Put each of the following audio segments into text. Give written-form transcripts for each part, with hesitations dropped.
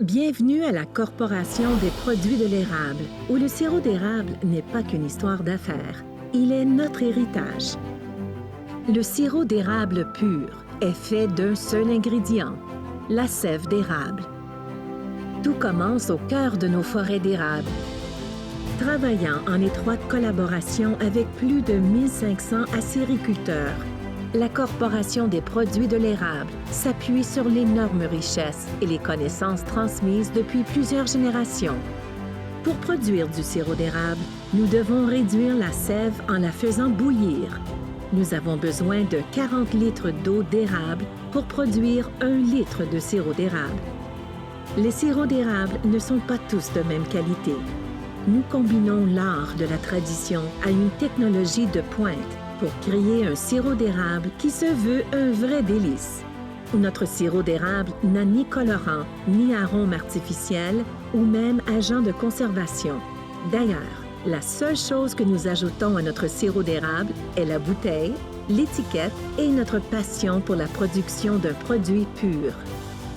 Bienvenue à la Corporation des produits de l'érable, où le sirop d'érable n'est pas qu'une histoire d'affaires, il est notre héritage. Le sirop d'érable pur est fait d'un seul ingrédient, la sève d'érable. Tout commence au cœur de nos forêts d'érable. Travaillant en étroite collaboration avec plus de 1500 acériculteurs, la Corporation des produits de l'érable s'appuie sur l'énorme richesse et les connaissances transmises depuis plusieurs générations. Pour produire du sirop d'érable, nous devons réduire la sève en la faisant bouillir. Nous avons besoin de 40 litres d'eau d'érable pour produire 1 litre de sirop d'érable. Les sirops d'érable ne sont pas tous de même qualité. Nous combinons l'art de la tradition à une technologie de pointe pour créer un sirop d'érable qui se veut un vrai délice. Notre sirop d'érable n'a ni colorant, ni arôme artificiel ou même agent de conservation. D'ailleurs, la seule chose que nous ajoutons à notre sirop d'érable est la bouteille, l'étiquette et notre passion pour la production d'un produit pur.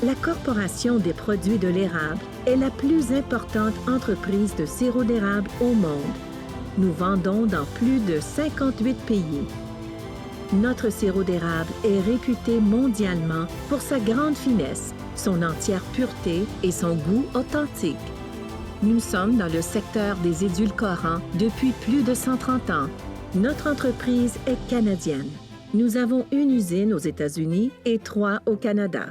La Corporation des produits de l'érable est la plus importante entreprise de sirop d'érable au monde. Nous vendons dans plus de 58 pays. Notre sirop d'érable est réputé mondialement pour sa grande finesse, son entière pureté et son goût authentique. Nous sommes dans le secteur des édulcorants depuis plus de 130 ans. Notre entreprise est canadienne. Nous avons une usine aux États-Unis et 3 au Canada.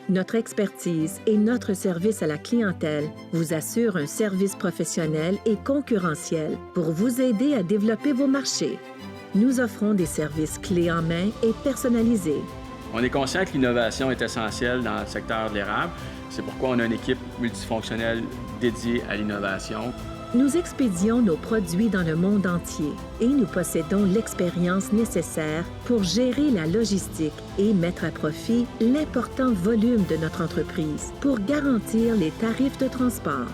Notre expertise et notre service à la clientèle vous assurent un service professionnel et concurrentiel pour vous aider à développer vos marchés. Nous offrons des services clés en main et personnalisés. On est conscient que l'innovation est essentielle dans le secteur de l'érable. C'est pourquoi on a une équipe multifonctionnelle dédiée à l'innovation. Nous expédions nos produits dans le monde entier et nous possédons l'expérience nécessaire pour gérer la logistique et mettre à profit l'important volume de notre entreprise pour garantir les tarifs de transport.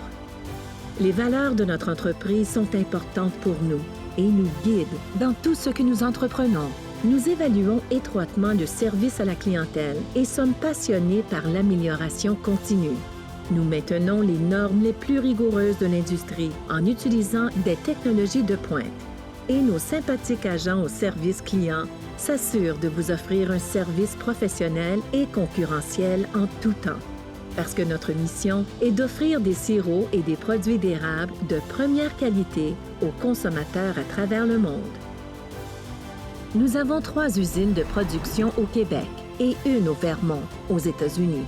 Les valeurs de notre entreprise sont importantes pour nous et nous guident dans tout ce que nous entreprenons. Nous évaluons étroitement le service à la clientèle et sommes passionnés par l'amélioration continue. Nous maintenons les normes les plus rigoureuses de l'industrie en utilisant des technologies de pointe. Et nos sympathiques agents au service client s'assurent de vous offrir un service professionnel et concurrentiel en tout temps. Parce que notre mission est d'offrir des sirops et des produits d'érable de première qualité aux consommateurs à travers le monde. Nous avons 3 usines de production au Québec et une au Vermont, aux États-Unis.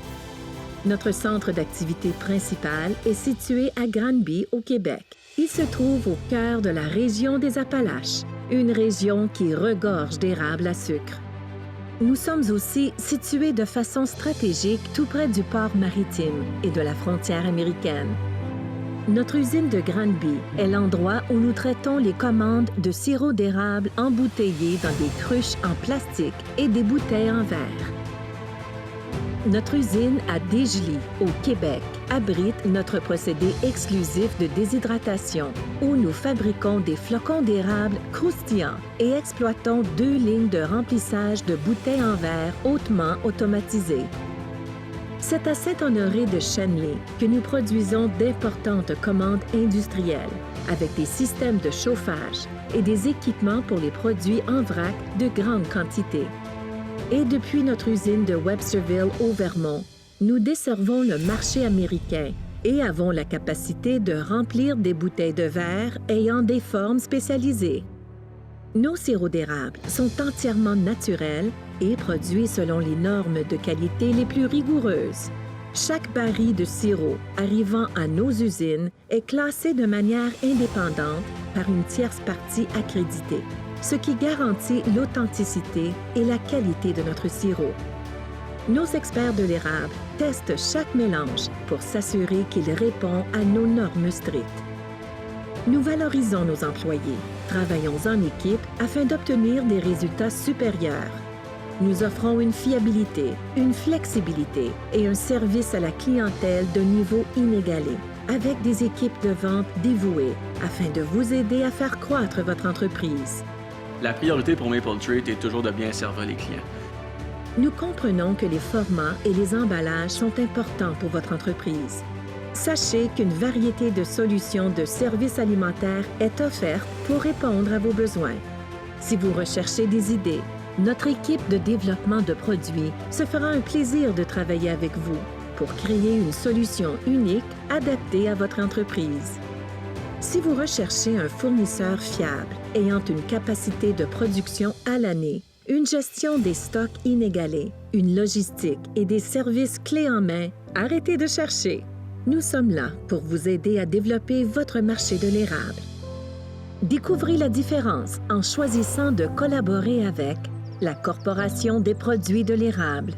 Notre centre d'activité principal est situé à Granby, au Québec. Il se trouve au cœur de la région des Appalaches, une région qui regorge d'érables à sucre. Nous sommes aussi situés de façon stratégique tout près du port maritime et de la frontière américaine. Notre usine de Granby est l'endroit où nous traitons les commandes de sirop d'érable embouteillé dans des cruches en plastique et des bouteilles en verre. Notre usine à Desjely, au Québec, abrite notre procédé exclusif de déshydratation, où nous fabriquons des flocons d'érable croustillants et exploitons 2 lignes de remplissage de bouteilles en verre hautement automatisées. C'est à Saint-Honoré de Shenley que nous produisons d'importantes commandes industrielles, avec des systèmes de chauffage et des équipements pour les produits en vrac de grande quantité. Et depuis notre usine de Websterville au Vermont, nous desservons le marché américain et avons la capacité de remplir des bouteilles de verre ayant des formes spécialisées. Nos sirops d'érable sont entièrement naturels et produits selon les normes de qualité les plus rigoureuses. Chaque baril de sirop arrivant à nos usines est classé de manière indépendante par une tierce partie accréditée, ce qui garantit l'authenticité et la qualité de notre sirop. Nos experts de l'érable testent chaque mélange pour s'assurer qu'il répond à nos normes strictes. Nous valorisons nos employés, travaillons en équipe afin d'obtenir des résultats supérieurs. Nous offrons une fiabilité, une flexibilité et un service à la clientèle de niveau inégalé, avec des équipes de vente dévouées afin de vous aider à faire croître votre entreprise. La priorité pour Maple Treat est toujours de bien servir les clients. Nous comprenons que les formats et les emballages sont importants pour votre entreprise. Sachez qu'une variété de solutions de services alimentaires est offerte pour répondre à vos besoins. Si vous recherchez des idées, notre équipe de développement de produits se fera un plaisir de travailler avec vous pour créer une solution unique adaptée à votre entreprise. Si vous recherchez un fournisseur fiable ayant une capacité de production à l'année, une gestion des stocks inégalée, une logistique et des services clés en main, arrêtez de chercher. Nous sommes là pour vous aider à développer votre marché de l'érable. Découvrez la différence en choisissant de collaborer avec la Corporation des produits de l'érable.